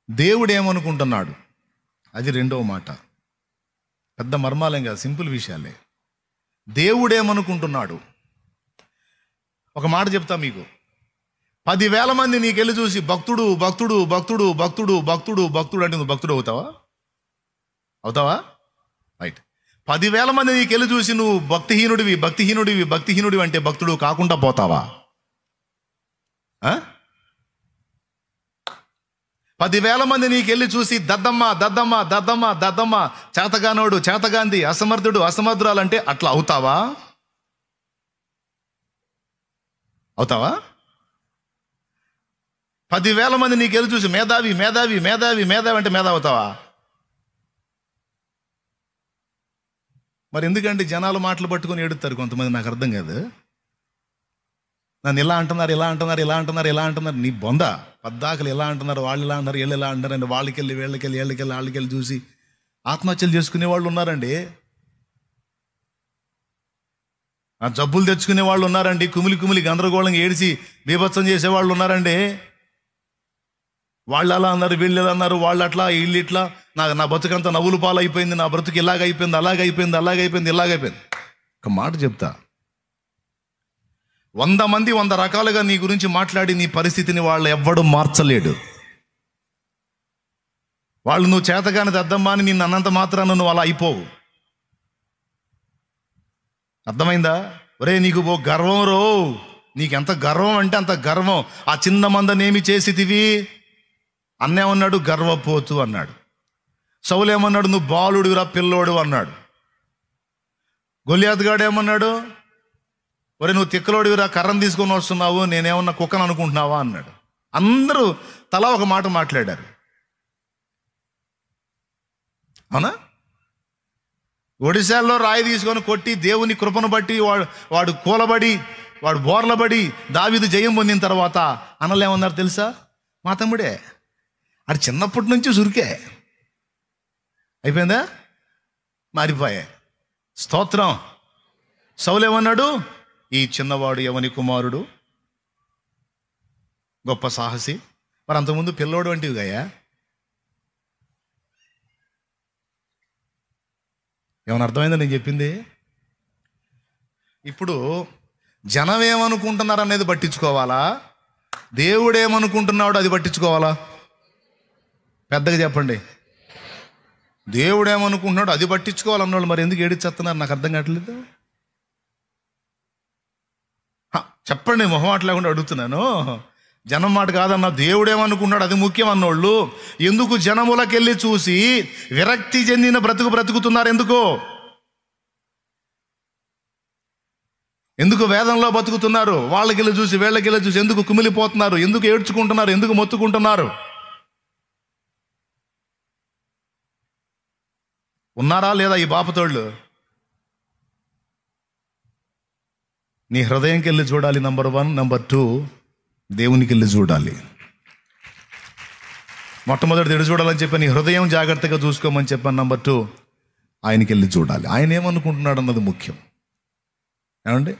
దేవుడు ఏమనుకుంటున్నాడు, అది రెండవ మాట. పెద్ద మర్మాలేం కాదు, సింపుల్ విషయాలే. దేవుడు ఏమనుకుంటున్నాడు. ఒక మాట చెప్తా మీకు. 10,000 మంది నీకెళ్ళి చూసి భక్తుడు భక్తుడు భక్తుడు భక్తుడు భక్తుడు భక్తుడు అంటే నువ్వు భక్తుడు అవుతావా? రైట్. 10,000 మంది నీకెళ్ళి చూసి నువ్వు భక్తిహీనుడివి భక్తిహీనుడివి భక్తిహీనుడివి అంటే భక్తుడు కాకుండా పోతావా? 10,000 మంది నీకెళ్ళి చూసి దద్దమ్మ దద్దమ్మ దద్దమ్మ దద్దమ్మ, చేతగానోడు చేతగాంది, అసమర్థుడు అసమర్థురాలంటే అట్లా అవుతావా? 10,000 మంది నీకెళ్ళి చూసి మేధావి మేధావి మేధావి మేధావి అంటే మేధావి అవుతావా? మరి ఎందుకంటే జనాలు మాటలు పట్టుకొని ఏడుతారు కొంతమంది, నాకు అర్థం కాదు. నన్ను ఇలా అంటున్నారు ఇలా అంటున్నారు ఇలా అంటున్నారు ఇలా అంటున్నారు. నీ బొంద పద్దాకలు ఎలా అంటున్నారు, వాళ్ళు ఇలా అంటారు వీళ్ళు ఎలా అంటారు అని వాళ్ళకెళ్ళి వీళ్ళకెళ్ళి వీళ్ళకెళ్ళి వాళ్ళకెళ్ళి చూసి ఆత్మహత్యలు చేసుకునే వాళ్ళు ఉన్నారండి. ఆ జబ్బులు తెచ్చుకునే వాళ్ళు ఉన్నారండి. కుమిలి కుమిలి గందరగోళంగా ఏడిచి బీభత్సం చేసేవాళ్ళు ఉన్నారండి. వాళ్ళు అలా అన్నారు వీళ్ళు ఎలా అన్నారు, వాళ్ళు అట్లా వీళ్ళు ఇట్లా, నా బతుకంతా నవ్వులు పాలైపోయింది, నా బ్రతుకు ఇలాగైపోయింది అలాగైపోయింది అలాగైపోయింది ఇలాగైపోయింది. ఒక మాట చెప్తా, 100 మంది 100 రకాలుగా నీ గురించి మాట్లాడి నీ పరిస్థితిని వాళ్ళు ఎవ్వడు మార్చలేడు. వాళ్ళు నువ్వు చేతగాని దద్దమ్మా అని నిన్ను అన్నంత మాత్రాన నువ్వు అలా అయిపోవు. అర్థమైందా? ఒరే నీకు ఓ గర్వం రో, నీకెంత గర్వం అంటే అంత గర్వం. ఆ చిన్న మందనేమి చేసితివి? అన్నేమన్నాడు? గర్వపోతు అన్నాడు. సౌలేమన్నాడు? నువ్వు బాలుడివిరా పిల్లోడు అన్నాడు. గొలియాత్ గాడు ఏమన్నాడు? ఒరే నువ్వు తిక్కలోడివిరా, కర్రను తీసుకొని వస్తున్నావు, నేనేమన్నా కుక్కను అనుకుంటున్నావా అన్నాడు. అందరూ తలా ఒక మాట మాట్లాడారు. అవునా? ఒడిశాల్లో రాయి తీసుకొని కొట్టి దేవుని కృపను బట్టి వాడు కూలబడి వాడు బోర్లబడి దావీదు జయం పొందిన తర్వాత అనలేమన్నారు తెలుసా? మా తమ్ముడే, అది చిన్నప్పటి నుంచి సురికే అయిపోయిందా, మారిపోయా. స్తోత్రం. సౌలేమన్నాడు? ఈ చిన్నవాడు ఎవని కుమారుడు, గొప్ప సాహసి. మరి అంతకుముందు పిల్లోడు వంటివి గయా. ఏమైనా అర్థమైందా నేను చెప్పింది? ఇప్పుడు జనం ఏమనుకుంటున్నారు అనేది పట్టించుకోవాలా, దేవుడు ఏమనుకుంటున్నాడు అది పట్టించుకోవాలా? పెద్దగా చెప్పండి. దేవుడు ఏమనుకుంటున్నాడు అది పట్టించుకోవాలన్నోళ్ళు మరి ఎందుకు ఏడిచేస్తున్నారు నాకు అర్థం కావట్లేదు. చెప్పండి, మొహమాట లేకుండా అడుగుతున్నాను. జనం మాట కాదన్నా, దేవుడేమనుకున్నాడు అది ముఖ్యం అన్నోళ్ళు ఎందుకు జనములకెళ్ళి చూసి విరక్తి చెందిన బ్రతుకుతున్నారు? ఎందుకు వేదంలో బతుకుతున్నారు? వాళ్ళకెళ్ళి చూసి వీళ్ళకెళ్ళి చూసి ఎందుకు కుమిలిపోతున్నారు? ఎందుకు ఏడ్చుకుంటున్నారు? ఎందుకు మొత్తుకుంటున్నారు? ఉన్నారా లేదా ఈ బాపతోళ్ళు? నీ హృదయంకి వెళ్ళి చూడాలి, నంబర్ 1. నంబర్ 2, దేవునికి వెళ్ళి చూడాలి. మొట్టమొదటి ఎడు చూడాలని చెప్పి నీ హృదయం జాగ్రత్తగా చూసుకోమని చెప్పాను. నంబర్ 2, ఆయనకి వెళ్ళి చూడాలి. ఆయన ఏమనుకుంటున్నాడు అన్నది ముఖ్యం. ఏమండి,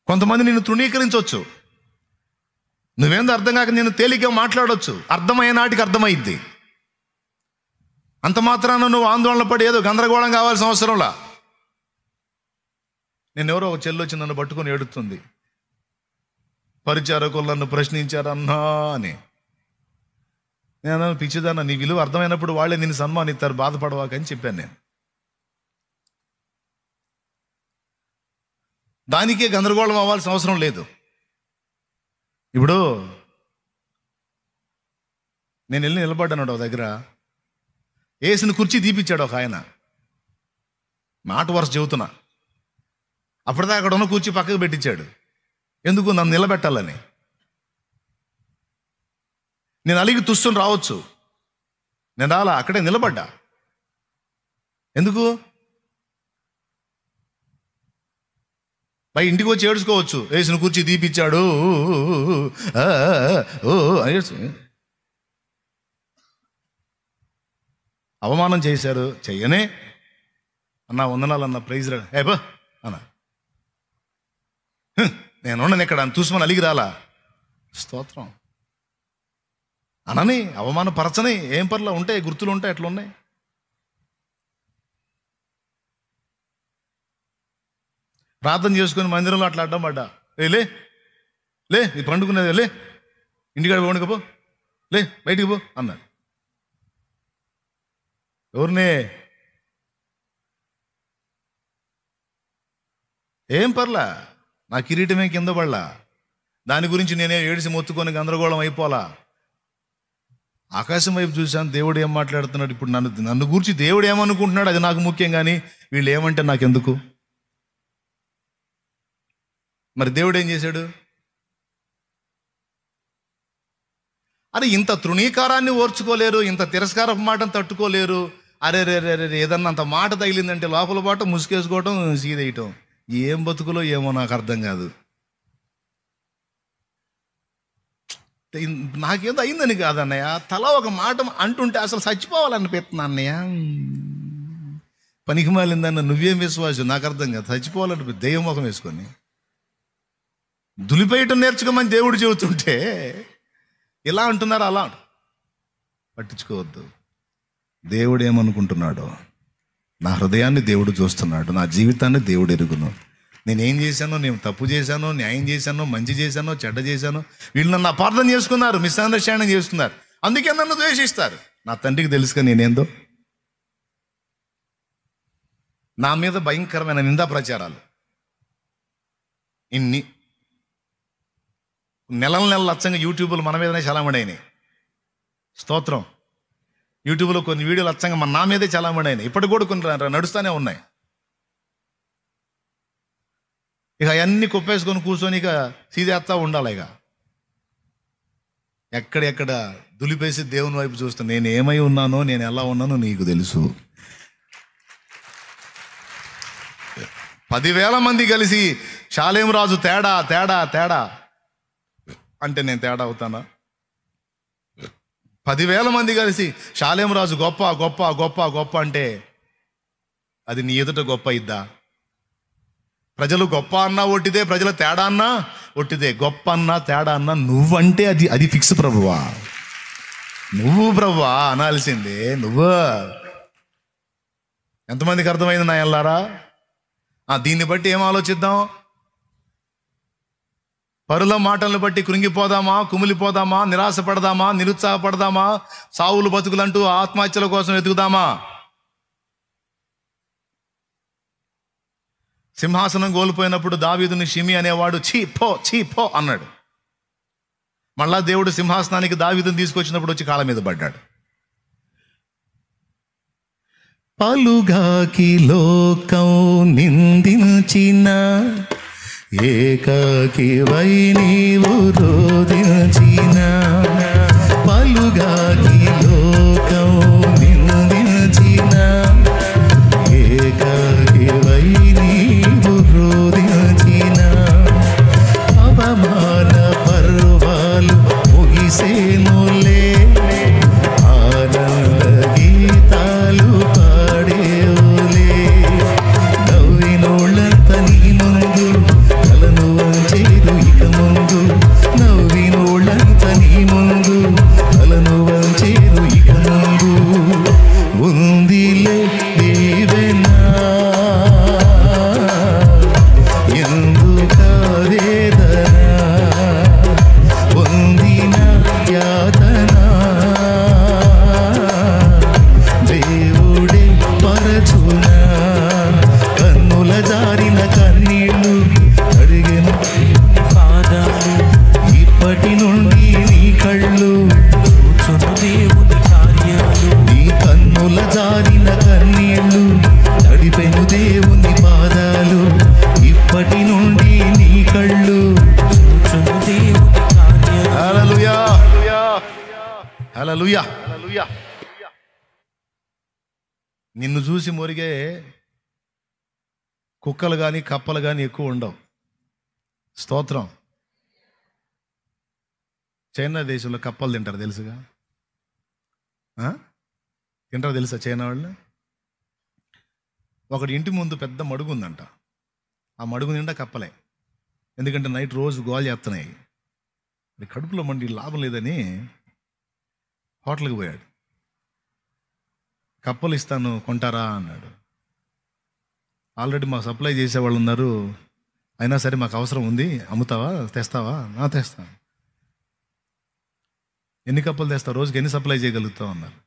కొంతమంది నిన్ను తృణీకరించవచ్చు, నువ్వేందో అర్థం కాక నేను తేలిగ్గా మాట్లాడవచ్చు, అర్థమయ్యే నాటికి అర్థమైద్ది. అంత మాత్రాన నువ్వు ఆందోళన పడి ఏదో గందరగోళం కావాల్సిన అవసరంలా. నేను ఎవరో ఒక చెల్లి వచ్చి నన్ను పట్టుకొని ఏడుతుంది, పరిచారకులు నన్ను ప్రశ్నించారన్నా అని. నేను పిచ్చిదాన్న, నీ విలువ అర్థమైనప్పుడు వాళ్ళే నిన్ను సన్మానిస్తారు, బాధపడవాకని చెప్పాను నేను. దానికే గందరగోళం అవ్వాల్సిన అవసరం లేదు. ఇప్పుడు నేను వెళ్ళి నిలబడ్డాను ఒక దగ్గర, వేసిన కుర్చీ తీపిచ్చాడు ఒక ఆయన. మాట వరుస చెబుతున్నా. అప్పటిదా అక్కడ ఉన్న కుర్చీ పక్కకు పెట్టించాడు. ఎందుకు? నన్ను నిలబెట్టాలని. నేను అలిగి తుస్తుని రావచ్చు, నేను రాలా, అక్కడే నిలబడ్డా. ఎందుకు? పై ఇంటికి వచ్చి ఏడుచుకోవచ్చు, వేసిన కుర్చీ తీపిచ్చాడు అవమానం చేశారు, చెయ్యనే అన్నా, వందనాలు అన్న, ప్రైజ్ రా బా అన్నా, నేనున్నాను ఇక్కడ అని చూసుమని అలిగి రాలా. స్తోత్రం. అనని, అవమానపరచని, ఏం పర్లా ఉంటాయి, గుర్తులు ఉంటాయి, అట్లా ఉన్నాయి. ప్రార్థన చేసుకుని మందిరంలో అట్లా అడ్డం పడ్డా, లే లే ఇది పండుకునేది, లే ఇంటికాడ పండుకపో, లే బయటికి పో అన్నాడు. ఎవరినే? ఏం పర్లా, నా కిరీటమే కింద పడలా, దాని గురించి నేనే ఏడిసి మొత్తుకొని గందరగోళం అయిపోలా. ఆకాశం వైపు చూశాను, దేవుడు ఏం మాట్లాడుతున్నాడు. ఇప్పుడు నన్ను గురించి దేవుడు ఏమనుకుంటున్నాడు అది నాకు ముఖ్యం, కానీ వీళ్ళు ఏమంటే నాకెందుకు. మరి దేవుడు ఏం చేశాడు? అరే ఇంత తృణీకారాన్ని ఓర్చుకోలేరు, ఇంత తిరస్కారపు మాటను తట్టుకోలేరు. అరే రే రే రే ఏదన్నా అంత మాట తగిలిందంటే లోపల పాటు ముసుకేసుకోవటం, సీదేయటం. ఏం బతుకులో ఏమో నాకు అర్థం కాదు. నాకేదో అయిందని కాదన్నయ్య, తల ఒక మాట అంటుంటే అసలు చచ్చిపోవాలనిపిస్తున్నా అన్నయ్య. పనికి మాలిందన్న నువ్వేం విశ్వాసం నాకు అర్థం కాదు. చచ్చిపోవాలనిపి దెయ్యం ముఖం వేసుకొని దులిపేయటం నేర్చుకోమని దేవుడు చెబుతుంటే ఇలా అంటున్నారు. అలా పట్టించుకోవద్దు. దేవుడు ఏమనుకుంటున్నాడో, నా హృదయాన్ని దేవుడు చూస్తున్నాడు, నా జీవితాన్ని దేవుడు ఎరుగును. నేనేం చేశానో, నేను తప్పు చేశానో, న్యాయం చేశానో, మంచి చేశానో, చెడ్డ చేశానో, వీళ్ళు నన్ను అపార్థం చేసుకున్నారు, మిస్అండర్స్టాండింగ్ చేస్తున్నారు, అందుకే నన్ను ద్వేషిస్తారు. నా తండ్రికి తెలుసుగా నేనేందో. నా మీద భయంకరమైన నిందా ప్రచారాలు ఇన్ని నెలల లచ్చంగా యూట్యూబ్లో మన మీదనే చలామణి. స్తోత్రం. యూట్యూబ్లో కొన్ని వీడియోలు అచ్చంగా నా మీదే చలామణి. ఇప్పటికి కూడా కొన్ని నడుస్తూనే ఉన్నాయి. ఇక అవన్నీ కుప్పేసుకొని కూర్చొని ఇక సీదేస్తా ఉండాలి. ఇక ఎక్కడెక్కడ దులిపేసి దేవుని వైపు చూస్తాను. నేను ఏమై ఉన్నానో, నేను ఎలా ఉన్నానో నీకు తెలుసు. 10,000 మంది కలిసి షాలేం రాజు తేడా తేడా తేడా అంటే నేను తేడా అవుతానా? 10,000 మంది కలిసి షాలేం రాజు గొప్ప గొప్ప గొప్ప గొప్ప అంటే అది నీ ఎదుట గొప్ప ఇద్దా? ప్రజలు గొప్ప అన్నా ఒట్టిదే, ప్రజల తేడా అన్నా ఒట్టిదే. గొప్ప అన్నా తేడా అన్నా నువ్వంటే అది ఫిక్స్ ప్రభువా. నువ్వు ప్రభువా అనాల్సిందే. నువ్వు. ఎంతమందికి అర్థమైంది నా ఎల్లారా? దీన్ని బట్టి ఏం ఆలోచిద్దాం? పరుల మాటలను బట్టి కృంగిపోదామా, కుమిలిపోదామా, నిరాశపడదామా, నిరుత్సాహపడదామా, సావులు బతుకులంటూ ఆత్మహత్యల కోసం ఎదుగుదామా? సింహాసనం కోల్పోయినప్పుడు దావీదుని షిమి అనేవాడు చీ పో అన్నాడు. మళ్ళా దేవుడు సింహాసనానికి దావీదుని తీసుకొచ్చినప్పుడు వచ్చి కాళ్ళ మీద పడ్డాడు. పలుగాకి లోకం నిందించిన ఏకాకివై నీవు రోదించిన, పలుగాకి లోకం నిందించిన ఏకాకివై నీవు రోదించిన, అవమాన పర్వాలు ముగిసేనులే, ఆనంద గీతాలు పాడేవులే, నవ్వినోళ్ళంత నీ ముందు తలను వంచేదు ఇక ముందు, నవ్వినోళ్ళంత నీ ముందు తలను వంచేదు ఇక ముందు, ఉందిలే దేవెనా ఎందుకావేదనా, పొందిన యాతన దేవుడే పరచునా, కన్నుల జారిన కన్నీళ్ళు అడిగిన పాదాలు, ఇప్పటి నుండి నీ కళ్ళు చూచును దేవుని కార్యాలు, నీ కన్నుల జారిన కన్నీళ్ళు నడిపెను దేవుని పాదాలు, ఇప్పటి నుండి నీ కళ్ళు చూచును దేవుని కార్యాలు. హల్లెలూయా హల్లెలూయా హల్లెలూయా. నిన్ను చూసి మొరిగే కుక్కలు కానీ కప్పలు కానీ ఎక్కువ ఉండవు. స్తోత్రం. చైనా దేశంలో కప్పలు తింటారు తెలుసుగా? తింటారు తెలుసా చైనా వాళ్ళు? ఒకటి ఇంటి ముందు పెద్ద మడుగు ఉందంట. ఆ మడుగు నిండా కప్పలే. ఎందుకంటే నైట్ రోజు గోల్ చేస్తున్నాయి. కడుపులో మండి లాభం లేదని హోటల్కి పోయాడు. కప్పలు ఇస్తాను, కొంటారా అన్నాడు. ఆల్రెడీ మాకు సప్లై చేసేవాళ్ళు ఉన్నారు, అయినా సరే మాకు అవసరం ఉంది, అమ్ముతావా, తెస్తావా? తెస్తాను. ఎన్ని కప్పలు తెస్తావు, రోజుకి ఎన్ని సప్లై చేయగలుగుతావు అన్నారు.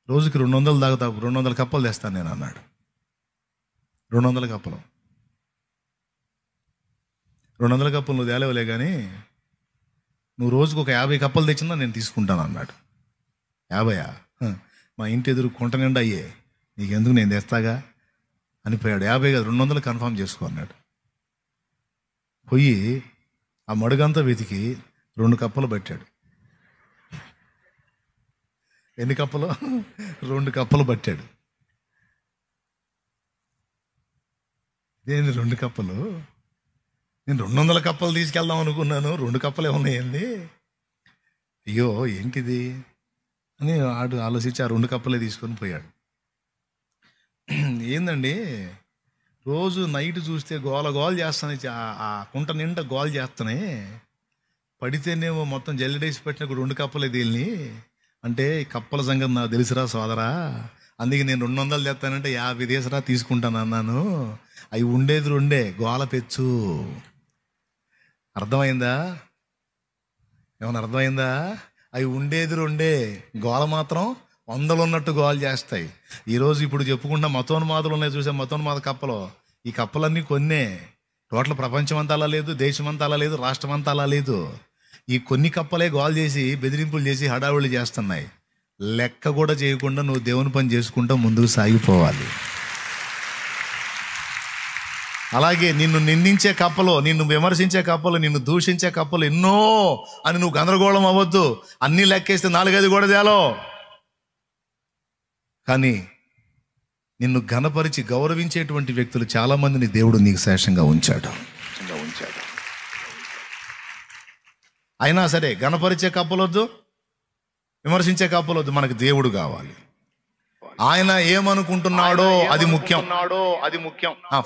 రోజుకి 200 తాగుతావు, 200 కప్పలు తెస్తాను నేను అన్నాడు. 200 కప్పలు 200 కప్పలు నువ్వు తేలేవలే కానీ నువ్వు రోజుకు ఒక 50 కప్పలు తెచ్చినా నేను తీసుకుంటాను అన్నాడు. 50? మా ఇంటి ఎదురు కుంట నిండా అయ్యే, నీకెందుకు, నేను తెస్తాగా అనిపోయాడు. 50 కాదు 200 కన్ఫర్మ్ చేసుకో అన్నాడు. పోయి ఆ మడుగంతా వెతికి 2 కప్పలు పట్టాడు. ఎన్ని కప్పలు? 2 కప్పలు పట్టాడు. ఇదేంది 2 కప్పలు? నేను 200 కప్పలు తీసుకెళ్దాం అనుకున్నాను, 2 కప్పలు ఏమున్నాయండి, అయ్యో ఏంటిది అని ఆడు ఆలోచించి ఆ 2 కప్పలే తీసుకొని పోయాడు. ఏందండి, రోజు నైట్ చూస్తే గోల గోల చేస్తాను, ఆ కుంట నిండా గోల చేస్తానే, పడితేనేమో మొత్తం జల్లెడేసి పెట్టిన 2 కప్పలే తేలిని అంటే కప్పల సంగతి నాకు తెలుసురా సోదరా, అందుకే నేను 200 తెస్తానంటే 50 దేశరా తీసుకుంటాను అన్నాను. అవి ఉండేది 2, గోల పెచ్చు. అర్థమైందా? ఏమన్నా అర్థమైందా? అవి ఉండేది 2, గోల మాత్రం 100 ఉన్నట్టు గోల చేస్తాయి. ఈరోజు ఇప్పుడు చెప్పుకుంటా మతోన్మాదులు ఉన్నాయి, చూసా మతోన్మాద కప్పలు. ఈ కప్పలన్నీ కొన్నే, టోటల్ ప్రపంచం అంతా అలా లేదు, దేశం అంతా అలా లేదు, రాష్ట్రం అంతా అలా లేదు. ఈ కొన్ని కప్పలే గోల్ చేసి బెదిరింపులు చేసి హడావుళ్ళు చేస్తున్నాయి. లెక్క కూడా చేయకుండా నువ్వు దేవుని పని చేసుకుంటూ ముందుకు సాగిపోవాలి. అలాగే నిన్ను నిందించే కప్పలు, నిన్ను విమర్శించే కప్పలు, నిన్ను దూషించే కప్పలు ఎన్నో అని నువ్వు గందరగోళం అవ్వద్దు. అన్నీ లెక్కేస్తే 4-5 కూడా తేలో. కానీ నిన్ను ఘనపరిచి గౌరవించేటువంటి వ్యక్తులు చాలా మందిని దేవుడు నీకు శేషంగా ఉంచాడు. అయినా సరే ఘనపరిచే కప్పలొద్దు, విమర్శించే కప్పలొద్దు, మనకు దేవుడు కావాలి. ఆయన ఏమనుకుంటున్నాడో అది ముఖ్యం.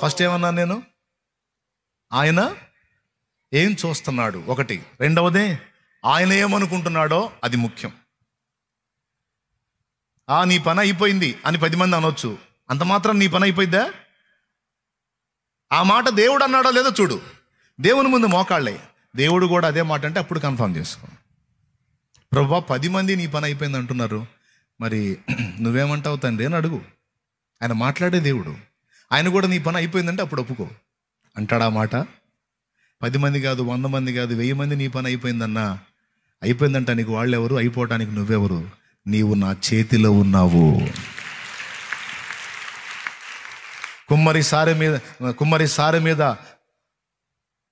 ఫస్ట్ ఏమన్నాను నేను? ఆయన ఏం చూస్తున్నాడు ఒకటి, రెండవది ఆయన ఏమనుకుంటున్నాడో అది ముఖ్యం. నీ పని అయిపోయింది అని 10 మంది అనొచ్చు, అంత మాత్రం నీ పని అయిపోయిద్దా? ఆ మాట దేవుడు అన్నాడో లేదో చూడు. దేవుని ముందు మోకాళ్ళే, దేవుడు కూడా అదే మాట అంటే అప్పుడు కన్ఫర్మ్ చేసుకో. ప్రభువా 10 మంది నీ పని అయిపోయింది అంటున్నారు, మరి నువ్వేమంటావు తండ్రి అని అడుగు. ఆయన మాట్లాడే దేవుడు, ఆయన కూడా నీ పని అయిపోయిందంటే అప్పుడు ఒప్పుకో. అంటాడా మాట? 10 మంది కాదు, 100 మంది కాదు, 1000 మంది నీ పని అయిపోయిందన్నా, అయిపోయిందంట నీకు వాళ్ళెవరు, అయిపోవటానికి నువ్వెవరు? నీవు నా చేతిలో ఉన్నావు. కుమ్మరి సారె మీద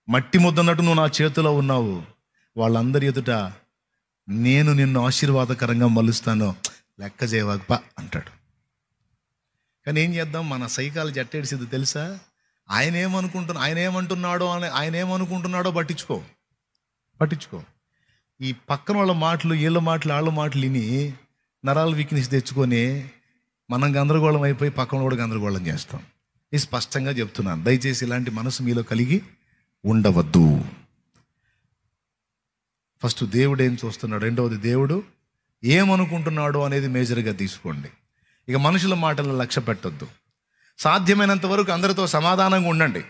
మట్టి ముద్దన్నట్టు నువ్వు నా చేతిలో ఉన్నావు. వాళ్ళందరి ఎదుట నేను నిన్ను ఆశీర్వాదకరంగా మలుస్తాను, లెక్క చేయవాగపా అంటాడు. కానీ ఏం చేద్దాం, మన సైకాలజీ ఎట్టేడిసిద్ది తెలుసా? ఆయన ఏమనుకుంటున్నాడో పట్టించుకో. ఈ పక్కన వాళ్ళ మాటలు, వీళ్ళ మాటలు విని నరాలు వీక్నెస్ తెచ్చుకొని మనం గందరగోళం అయిపోయి పక్కన కూడా గందరగోళం చేస్తాం. ఇది స్పష్టంగా చెప్తున్నాను, దయచేసి ఇలాంటి మనసు మీలో కలిగి ఉండవద్దు. ఫస్ట్ దేవుడు ఏం చూస్తున్నాడు, రెండవది దేవుడు ఏమనుకుంటున్నాడో అనేది మేజర్గా తీసుకోండి. ఇక మనుషుల మాటలను లక్ష్య పెట్టొద్దు. సాధ్యమైనంత వరకు అందరితో సమాధానంగా ఉండండి,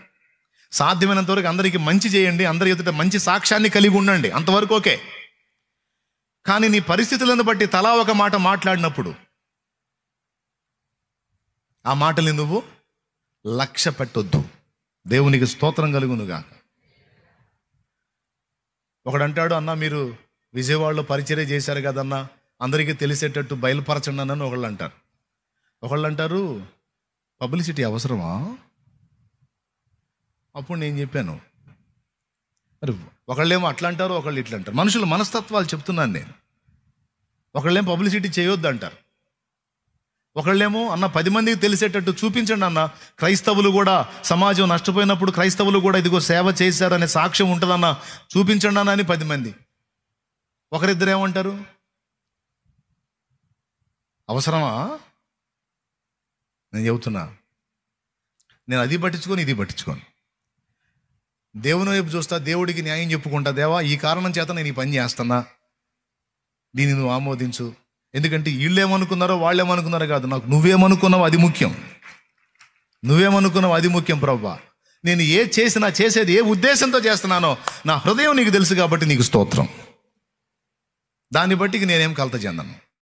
సాధ్యమైనంత వరకు అందరికీ మంచి చేయండి, అందరి ఎదుట మంచి సాక్ష్యాన్ని కలిగి ఉండండి, అంతవరకు ఓకే. కానీ నీ పరిస్థితులను బట్టి తలా ఒక మాట మాట్లాడినప్పుడు ఆ మాటల్ని నువ్వు లక్ష్య పెట్టొద్దు. దేవునికి స్తోత్రం కలుగునుగాక. ఒకడంటాడు, అన్న మీరు విజయవాడలో పరిచర్య చేశారు కదన్నా, అందరికీ తెలిసేటట్టు బయలుపరచండి అన్నని ఒకళ్ళు అంటారు పబ్లిసిటీ అవసరమా? అప్పుడు నేను చెప్పాను, మరి ఒకళ్ళేమో అట్లా అంటారు, ఒకళ్ళు ఇట్లా అంటారు. మనుషుల మనస్తత్వాలు చెప్తున్నాను నేను. ఒకళ్ళేమో పబ్లిసిటీ చేయొద్దు అంటారు, ఒకళ్ళేమో అన్న 10 మందికి తెలిసేటట్టు చూపించండి అన్న, క్రైస్తవులు కూడా సమాజం నష్టపోయినప్పుడు క్రైస్తవులు కూడా ఇదిగో సేవ చేశారనే సాక్ష్యం ఉంటుందన్న, చూపించండి అన్న అని 10 మంది. ఒకరిద్దరు ఏమంటారు, అవసరమా? నేను చెబుతున్నా, నేను అది పట్టించుకొని ఇది పట్టించుకోను. దేవుని వైపు చూస్తా, దేవుడికి న్యాయం చెప్పుకుంటా, దేవా ఈ కారణం చేత నేను ఈ పని చేస్తున్నా, దీన్ని నువ్వు ఆమోదించు. ఎందుకంటే వీళ్ళేమనుకున్నారో వాళ్ళేమనుకున్నారో కాదు, నాకు నువ్వేమనుకున్నావు అది ముఖ్యం. నువ్వేమనుకున్నావు అది ముఖ్యం ప్రభువా. నేను చేసేది ఏ ఉద్దేశంతో చేస్తున్నానో నా హృదయం నీకు తెలుసు కాబట్టి నీకు స్తోత్రం. దాన్ని బట్టి నేనేం కలత చెందను.